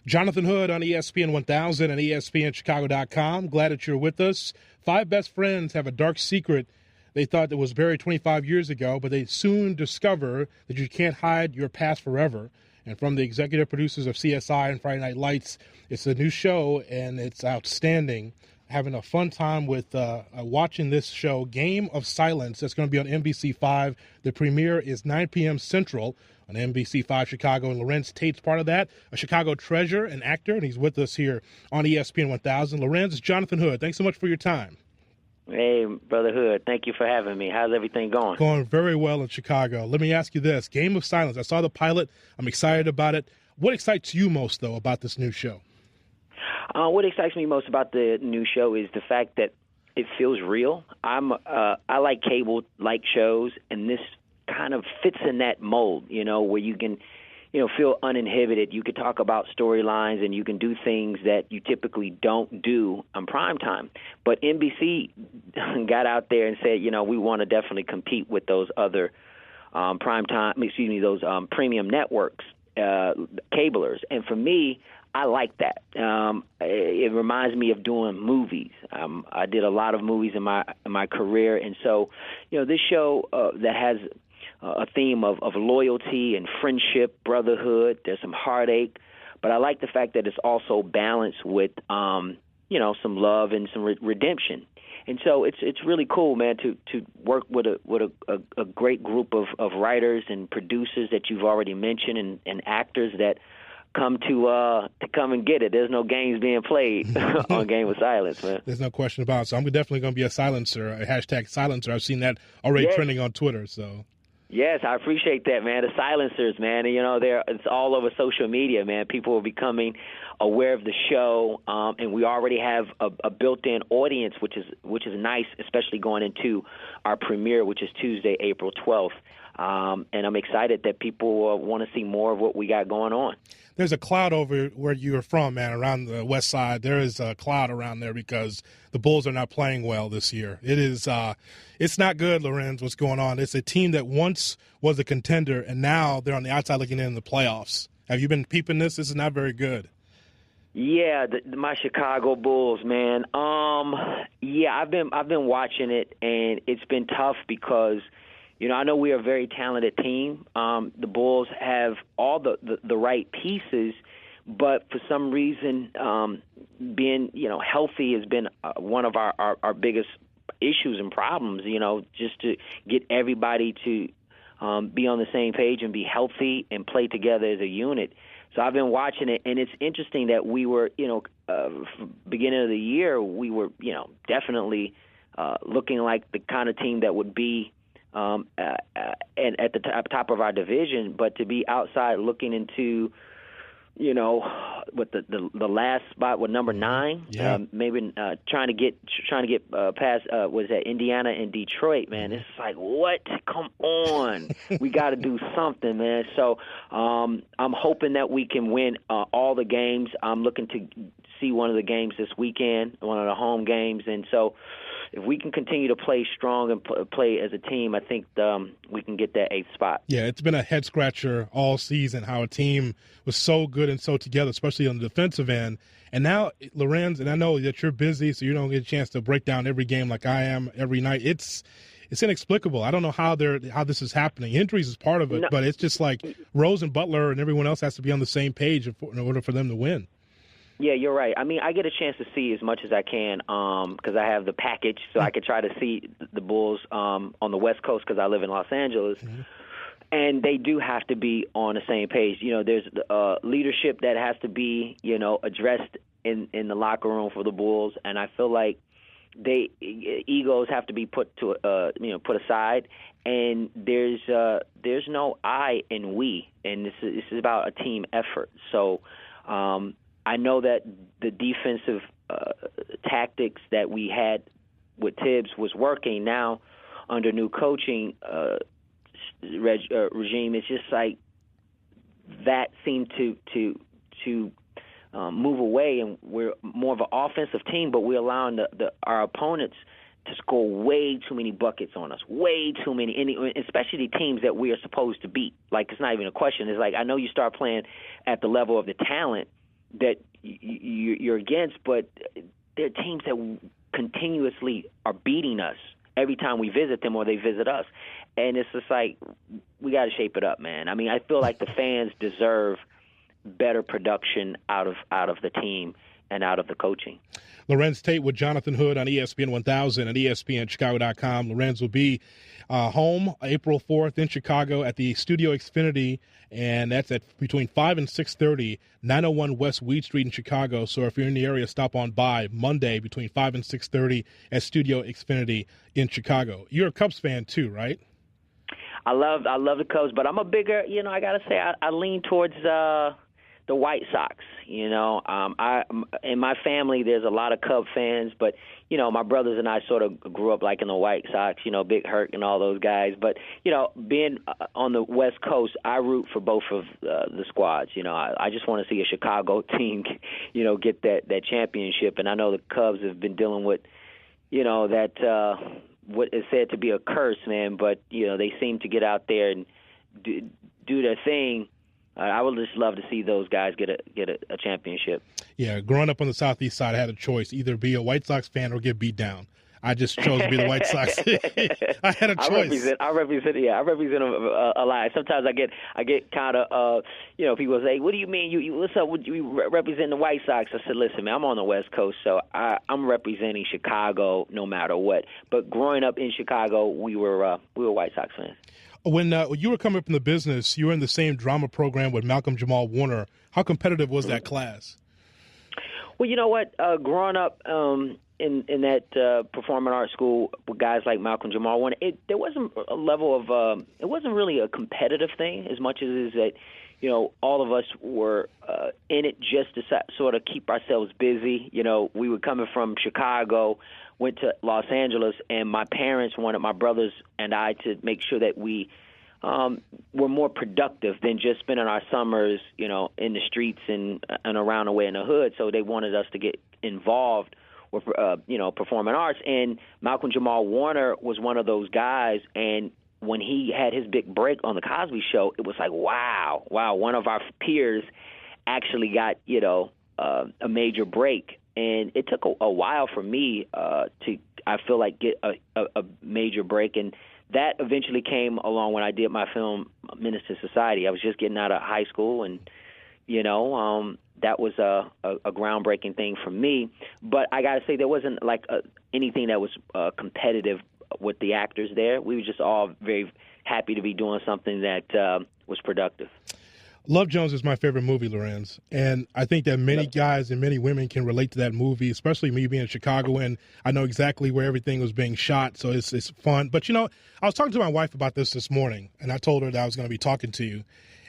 Jonathan Hood on ESPN 1000 and ESPNChicago.com. Glad that you're with us. 5 best friends have a dark secret they thought that was buried 25 years ago, but they soon discover that you can't hide your past forever. And from the executive producers of CSI and Friday Night Lights, it's a new show, and it's outstanding. Having a fun time with watching this show, Game of Silence. That's going to be on NBC5. The premiere is 9 p.m. Central on NBC5 Chicago, and Larenz Tate's part of that, a Chicago treasure and actor, and he's with us here on ESPN 1000. Larenz, it's Jonathan Hood. Thanks so much for your time. Hey, Brother Hood, thank you for having me. How's everything going? Going very well in Chicago. Let me ask you this. Game of Silence. I saw the pilot. I'm excited about it. What excites you most, though, about this new show? What excites me most about the new show is the fact that it feels real. I like cable-like shows, and this kind of fits in that mold, where you can, feel uninhibited. You can talk about storylines, and you can do things that you typically don't do on primetime. But NBC got out there and said, we want to definitely compete with those other those premium networks, cablers. And for me, I like that. It reminds me of doing movies. I did a lot of movies in my career, and so this show that has a theme of loyalty and friendship, brotherhood. There's some heartache, but I like the fact that it's also balanced with some love and some redemption. And so it's really cool, man, to work with a great group of writers and producers that you've already mentioned and actors that come to come and get it. There's no games being played on Game of Silence, man. There's no question about it. So I'm definitely going to be a silencer, a hashtag silencer. I've seen that already trending on Twitter. So. Yes, I appreciate that, man. The silencers, man, it's all over social media, man. People are becoming aware of the show, and we already have a built-in audience, which is nice, especially going into our premiere, which is Tuesday, April 12th. And I'm excited that people want to see more of what we got going on. There's a cloud over where you're from, man, around the west side. There is a cloud around there because the Bulls are not playing well this year. It is, it's not good, Larenz, what's going on. It's a team that once was a contender, and now they're on the outside looking in the playoffs. Have you been peeping this? This is not very good. Yeah, my Chicago Bulls, man. Yeah, I've been watching it, and it's been tough because I know we are a very talented team. The Bulls have all the right pieces, but for some reason, being healthy has been one of our biggest issues and problems. Just to get everybody to be on the same page and be healthy and play together as a unit. So I've been watching it, and it's interesting that we were, beginning of the year, we were, definitely looking like the kind of team that would be and at the top of our division, but to be outside looking into, with the last spot with number 9, maybe trying to get past was that Indiana and Detroit, man. It's like, what? Come on, we got to do something, man. So I'm hoping that we can win all the games. I'm looking to see one of the games this weekend, one of the home games, and so. If we can continue to play strong and play as a team, I think we can get that 8th spot. Yeah, it's been a head-scratcher all season how a team was so good and so together, especially on the defensive end. And now, Larenz, and I know that you're busy, so you don't get a chance to break down every game like I am every night. It's inexplicable. I don't know how this is happening. Injuries is part of it, but it's just like Rose and Butler and everyone else has to be on the same page in order for them to win. Yeah, you're right. I mean, I get a chance to see as much as I can because I have the package, so I can try to see the Bulls on the West Coast because I live in Los Angeles. Mm-hmm. And they do have to be on the same page. There's leadership that has to be, addressed in the locker room for the Bulls, and I feel like egos have to be put aside, and there's no I in we, and this is about a team effort. So. I know that the defensive tactics that we had with Tibbs was working. Now, under new coaching regime, it's just like that seemed to move away, and we're more of an offensive team, but we're allowing our opponents to score way too many buckets on us, way too many, especially the teams that we are supposed to beat. Like, it's not even a question. It's like, I know you start playing at the level of the talent, that you're against, but they're teams that continuously are beating us every time we visit them or they visit us. And it's just like, we got to shape it up, man. I mean, I feel like the fans deserve better production out of the team and out of the coaching. Larenz Tate with Jonathan Hood on ESPN 1000 and ESPNChicago.com. Larenz will be home April 4th in Chicago at the Studio Xfinity, and that's at between 5 and 6:30, 901 West Weed Street in Chicago. So if you're in the area, stop on by Monday between 5 and 6:30 at Studio Xfinity in Chicago. You're a Cubs fan too, right? I love the Cubs, but I'm a bigger, I got to say, I lean towards the White Sox. In my family, there's a lot of Cub fans, but, my brothers and I sort of grew up like in the White Sox, Big Hurt and all those guys. But, being on the West Coast, I root for both of the squads. I just want to see a Chicago team, get that championship. And I know the Cubs have been dealing with, that what is said to be a curse, man. But, they seem to get out there and do their thing. I would just love to see those guys get a championship. Yeah, growing up on the Southeast side, I had a choice: either be a White Sox fan or get beat down. I just chose to be the White Sox. I had a choice. I represent a lot. Sometimes I get kind of people say, "What do you mean? You what's up? You represent the White Sox?" I said, "Listen, man, I'm on the West Coast, so I'm representing Chicago no matter what." But growing up in Chicago, we were White Sox fans. When you were coming up in the business, you were in the same drama program with Malcolm Jamal Warner. How competitive was that class? Well, you know what? Growing up in that performing arts school with guys like Malcolm Jamal Warner, there wasn't a level of it wasn't really a competitive thing as much as it is that all of us were in it just to sort of keep ourselves busy. We were coming from Chicago, went to Los Angeles, and my parents wanted my brothers and I to make sure that we were more productive than just spending our summers, in the streets and around the way in the hood. So they wanted us to get involved with, performing arts. And Malcolm Jamal Warner was one of those guys. And when he had his big break on the Cosby Show, it was like, wow, one of our peers actually got, a major break. And it took a while for me to, I feel like, get a major break. And that eventually came along when I did my film, Menace II Society. I was just getting out of high school, and, that was a groundbreaking thing for me. But I got to say, there wasn't like anything that was competitive with the actors there. We were just all very happy to be doing something that was productive. Love Jones is my favorite movie, Larenz, and I think that many guys and many women can relate to that movie, especially me being a Chicagoan. I know exactly where everything was being shot, so it's fun. But, I was talking to my wife about this morning, and I told her that I was going to be talking to you.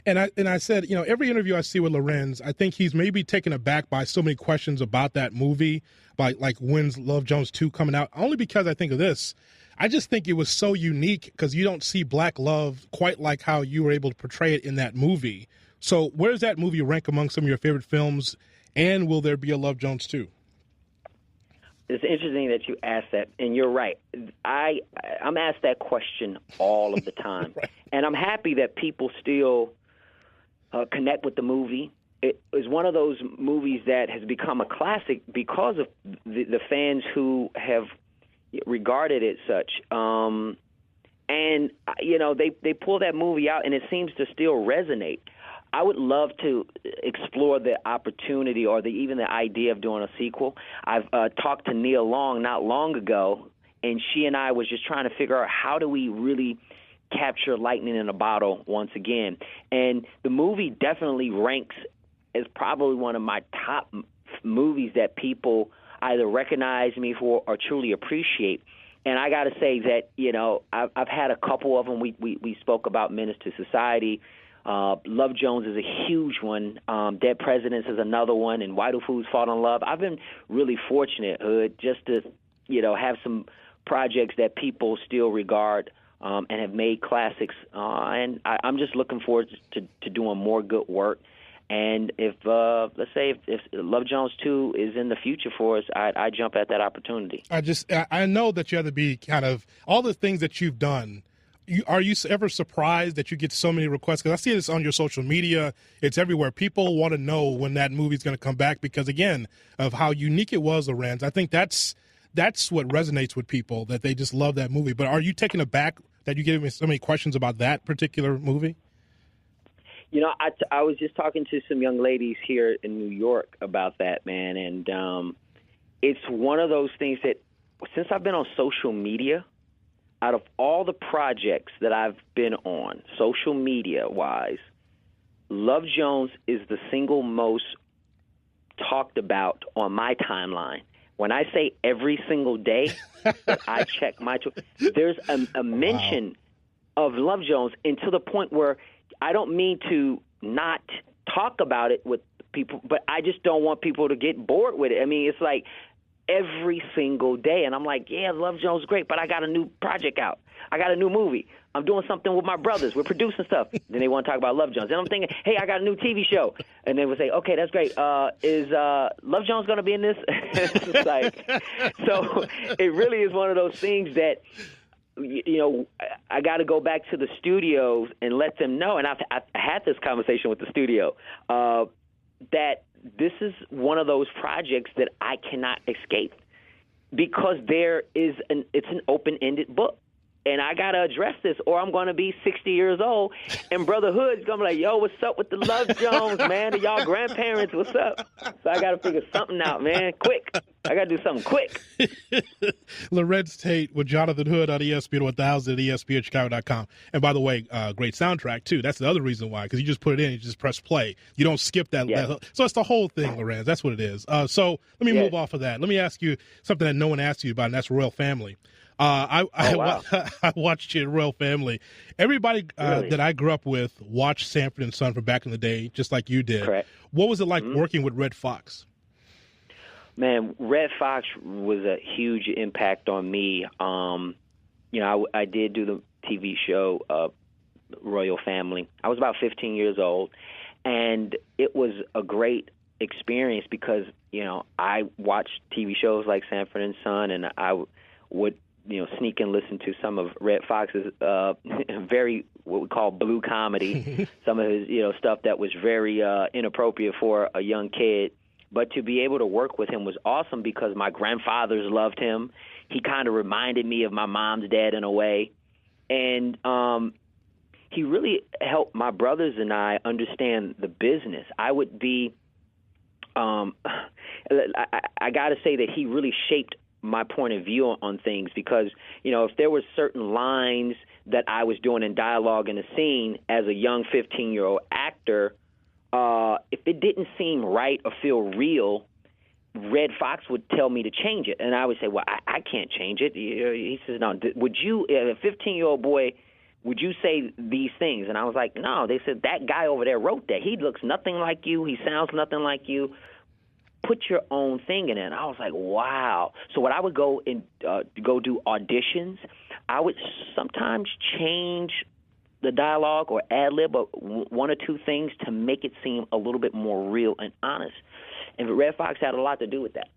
And I said, every interview I see with Larenz, I think he's maybe taken aback by so many questions about that movie, like when's Love Jones 2 coming out, only because I think of this. I just think it was so unique because you don't see black love quite like how you were able to portray it in that movie. So where does that movie rank among some of your favorite films, and will there be a Love Jones 2? It's interesting that you asked that, and you're right. I'm asked that question all of the time, right. And I'm happy that people still connect with the movie. It is one of those movies that has become a classic because of the fans who have regarded it such. And, they pull that movie out, and it seems to still resonate. I would love to explore the opportunity or even the idea of doing a sequel. I've talked to Nia Long not long ago, and she and I was just trying to figure out how do we really capture lightning in a bottle once again. And the movie definitely ranks as probably one of my top movies that people either recognize me for or truly appreciate. And I got to say that, I've had a couple of them. We spoke about Menace II Society. Love Jones is a huge one. Dead Presidents is another one, and Why Do Fools Fall in Love? I've been really fortunate, Hood, just to, have some projects that people still regard and have made classics. And I'm just looking forward to doing more good work. And if, let's say, if Love Jones 2 is in the future for us, I jump at that opportunity. I know that you have to be kind of all the things that you've done. Are you ever surprised that you get so many requests? Because I see this on your social media. It's everywhere. People want to know when that movie's going to come back because, again, of how unique it was, Larenz. I think that's what resonates with people, that they just love that movie. But are you taken aback that you get so many questions about that particular movie? I was just talking to some young ladies here in New York about that, man. And it's one of those things that since I've been on social media, out of all the projects that I've been on, social media-wise, Love Jones is the single most talked about on my timeline. When I say every single day that I check there's a mention of Love Jones, and to the point where I don't mean to not talk about it with people, but I just don't want people to get bored with it. I mean, it's like every single day. And I'm like, yeah, Love Jones is great, but I got a new project out. I got a new movie. I'm doing something with my brothers. We're producing stuff. Then they want to talk about Love Jones. Then I'm thinking, hey, I got a new TV show. And they would say, okay, that's great. Is Love Jones going to be in this? It's like, so it really is one of those things that, I got to go back to the studios and let them know. And I've had this conversation with the studio that this is one of those projects that I cannot escape because it's an open-ended book. And I got to address this or I'm going to be 60 years old and Brother Hood's going to be like, yo, what's up with the Love Jones, man? To y'all grandparents, what's up? So I got to figure something out, man, quick. I got to do something quick. Larenz Tate with Jonathan Hood on ESPN 1000 at ESPNChicago.com. And by the way, great soundtrack, too. That's the other reason why, because you just put it in, you just press play. You don't skip that. Yeah. So it's the whole thing, Larenz. That's what it is. So let me move off of that. Let me ask you something that no one asked you about, and that's Royal Family. I watched you in Royal Family. Everybody that I grew up with watched Sanford and Son from back in the day, just like you did. Correct. What was it like working with Red Fox? Man, Red Fox was a huge impact on me. I did do the TV show Royal Family. I was about 15 years old, and it was a great experience because, I watched TV shows like Sanford and Son, and I would sneak and listen to some of Red Fox's very what we call blue comedy, some of his stuff that was very inappropriate for a young kid. But to be able to work with him was awesome because my grandfathers loved him. He kind of reminded me of my mom's dad in a way, and he really helped my brothers and I understand the business. I would be, I got to say that he really shaped my point of view on things because, if there were certain lines that I was doing in dialogue in a scene as a young 15-year-old actor, if it didn't seem right or feel real, Red Fox would tell me to change it. And I would say, well, I can't change it. He says, no, would you, a 15-year-old boy, would you say these things? And I was like, no. They said, that guy over there wrote that. He looks nothing like you. He sounds nothing like you. Put your own thing in it. And I was like, wow. So when I would go and go do auditions, I would sometimes change the dialogue or ad-lib one or two things to make it seem a little bit more real and honest. And Red Fox had a lot to do with that.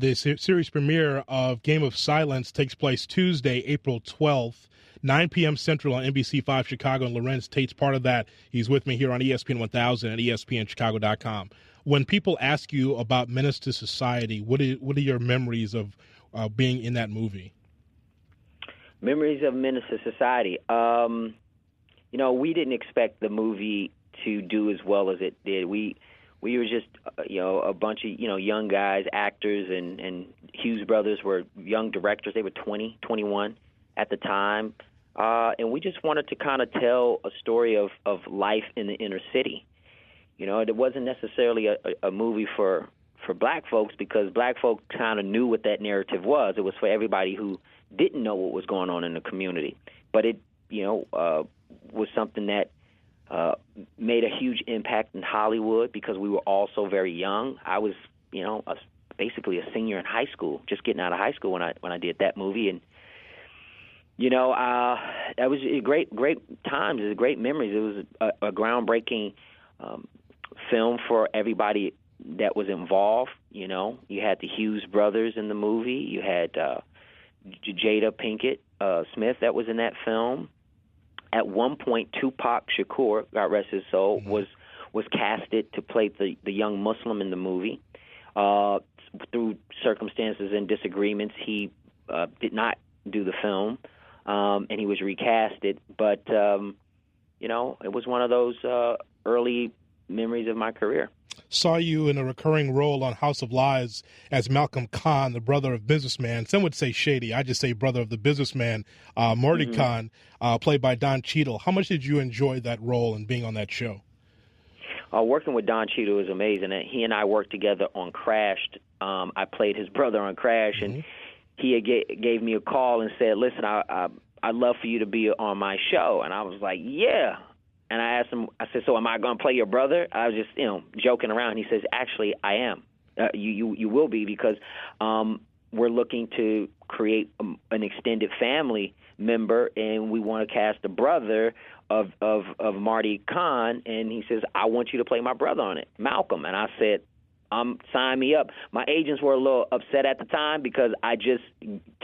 The series premiere of Game of Silence takes place Tuesday, April 12th. 9 p.m. Central on NBC5 Chicago, and Larenz Tate's part of that. He's with me here on ESPN 1000 at ESPNChicago.com. When people ask you about Menace II Society, what are your memories of being in that movie? Memories of Menace II Society. We didn't expect the movie to do as well as it did. We were just, a bunch of, young guys, actors, and Hughes Brothers were young directors. They were 20, 21 at the time. And we just wanted to kind of tell a story of life in the inner city. It wasn't necessarily a movie for black folks because black folks kind of knew what that narrative was. It was for everybody who didn't know what was going on in the community. But it, was something that made a huge impact in Hollywood because we were all so very young. I was, basically a senior in high school, just getting out of high school when I did that movie. And that was a great times. It was great memories. It was a groundbreaking film for everybody that was involved. You had the Hughes brothers in the movie. You had Jada Pinkett Smith that was in that film. At one point, Tupac Shakur, God rest his soul, was casted to play the young Muslim in the movie. Through circumstances and disagreements, he did not do the film, and he was recasted. But, it was one of those early memories of my career. Saw you in a recurring role on House of Lies as Malcolm Khan, the brother of businessman. Some would say shady. I just say brother of the businessman, Marty Khan, played by Don Cheadle. How much did you enjoy that role and being on that show? Working with Don Cheadle was amazing. He and I worked together on Crashed. I played his brother on Crash, and he gave me a call and said, listen, I'd love for you to be on my show. And I was like, yeah. And I asked him, I said, so am I going to play your brother? I was just, joking around. He says, actually, I am. You will be, because we're looking to create an extended family member, and we want to cast the brother of Marty Khan. And he says, I want you to play my brother on it, Malcolm. And I said, sign me up. My agents were a little upset at the time because I just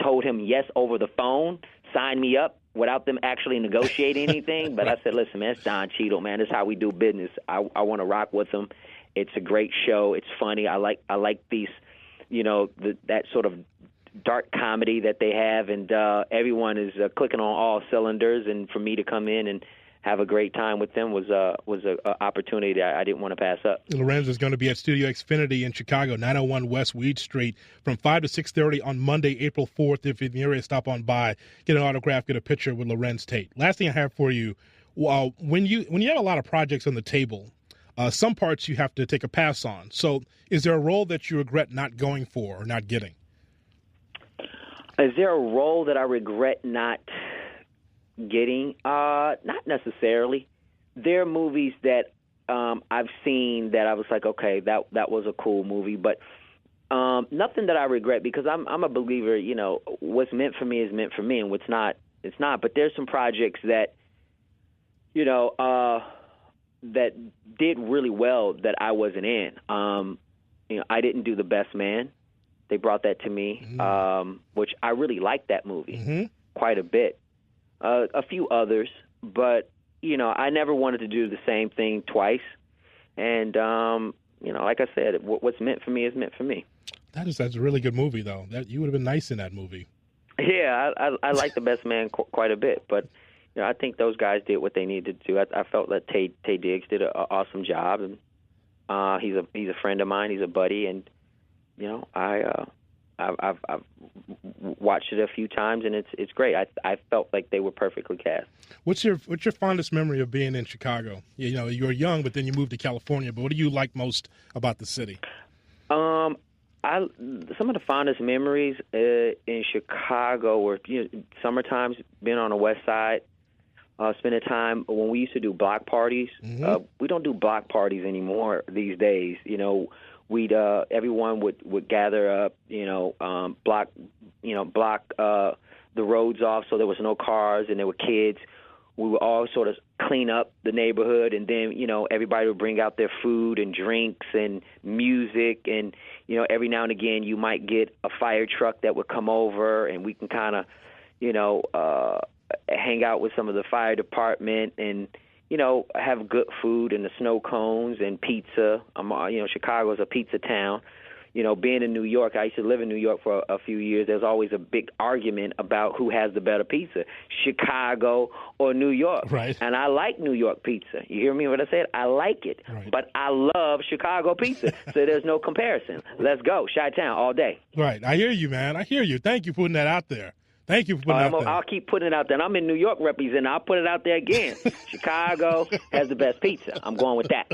told him yes over the phone, sign me up, without them actually negotiating anything. But I said, listen, man, it's Don Cheadle, man. This is how we do business. I want to rock with them. It's a great show. It's funny. I like these, that sort of dark comedy that they have, and everyone is clicking on all cylinders. And for me to come in and have a great time with them was an opportunity that I didn't want to pass up. Larenz is going to be at Studio Xfinity in Chicago, 901 West Weed Street, from 5 to 6:30 on Monday, April 4th. If you're in the area, stop on by, get an autograph, get a picture with Larenz Tate. Last thing I have for you, when you have a lot of projects on the table, some parts you have to take a pass on. So is there a role that you regret not going for or not getting? Is there a role that I regret not getting? Not necessarily. There are movies that I've seen that I was like, okay, that was a cool movie, but nothing that I regret, because I'm a believer. What's meant for me is meant for me, and what's not, it's not. But there's some projects that that did really well that I wasn't in. I didn't do The Best Man. They brought that to me, which I really liked that movie quite a bit. A few others, but, I never wanted to do the same thing twice. And, like I said, what's meant for me is meant for me. That's a really good movie, though. You would have been nice in that movie. Yeah, I like The Best Man quite a bit, but I think those guys did what they needed to do. I felt that Tate Diggs did an awesome job, and he's a friend of mine. He's a buddy, and I've watched it a few times, and it's great. I felt like they were perfectly cast. What's your fondest memory of being in Chicago? You were young, but then you moved to California. But what do you like most about the city? Some of the fondest memories in Chicago were summertime, being on the West Side, spending time when we used to do block parties. We don't do block parties anymore these days. We'd everyone would gather up, block the roads off so there was no cars and there were kids. We would all sort of clean up the neighborhood, and then everybody would bring out their food and drinks and music, and every now and again you might get a fire truck that would come over, and we can kind of hang out with some of the fire department and have good food and the snow cones and pizza. Chicago's a pizza town. Being in New York, I used to live in New York for a few years. There's always a big argument about who has the better pizza, Chicago or New York. Right. And I like New York pizza. You hear me what I said? I like it. Right. But I love Chicago pizza, so there's no comparison. Let's go. Chi-Town all day. Right. I hear you, man. I hear you. Thank you for putting that out there. Thank you for putting it out there. I'll keep putting it out there. And I'm in New York representing. I'll put it out there again. Chicago has the best pizza. I'm going with that.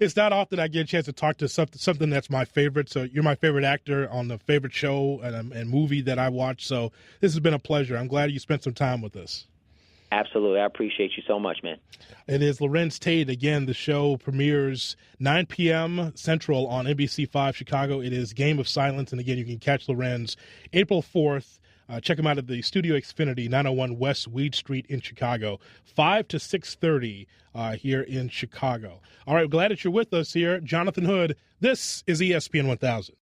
It's not often I get a chance to talk to something that's my favorite. So you're my favorite actor on the favorite show and movie that I watch. So this has been a pleasure. I'm glad you spent some time with us. Absolutely. I appreciate you so much, man. It is Larenz Tate. Again, the show premieres 9 p.m. Central on NBC5 Chicago. It is Game of Silence. And again, you can catch Larenz April 4th. Check him out at the Studio Xfinity, 901 West Weed Street in Chicago, 5 to 6:30 here in Chicago. All right, glad that you're with us here. Jonathan Hood, this is ESPN 1000.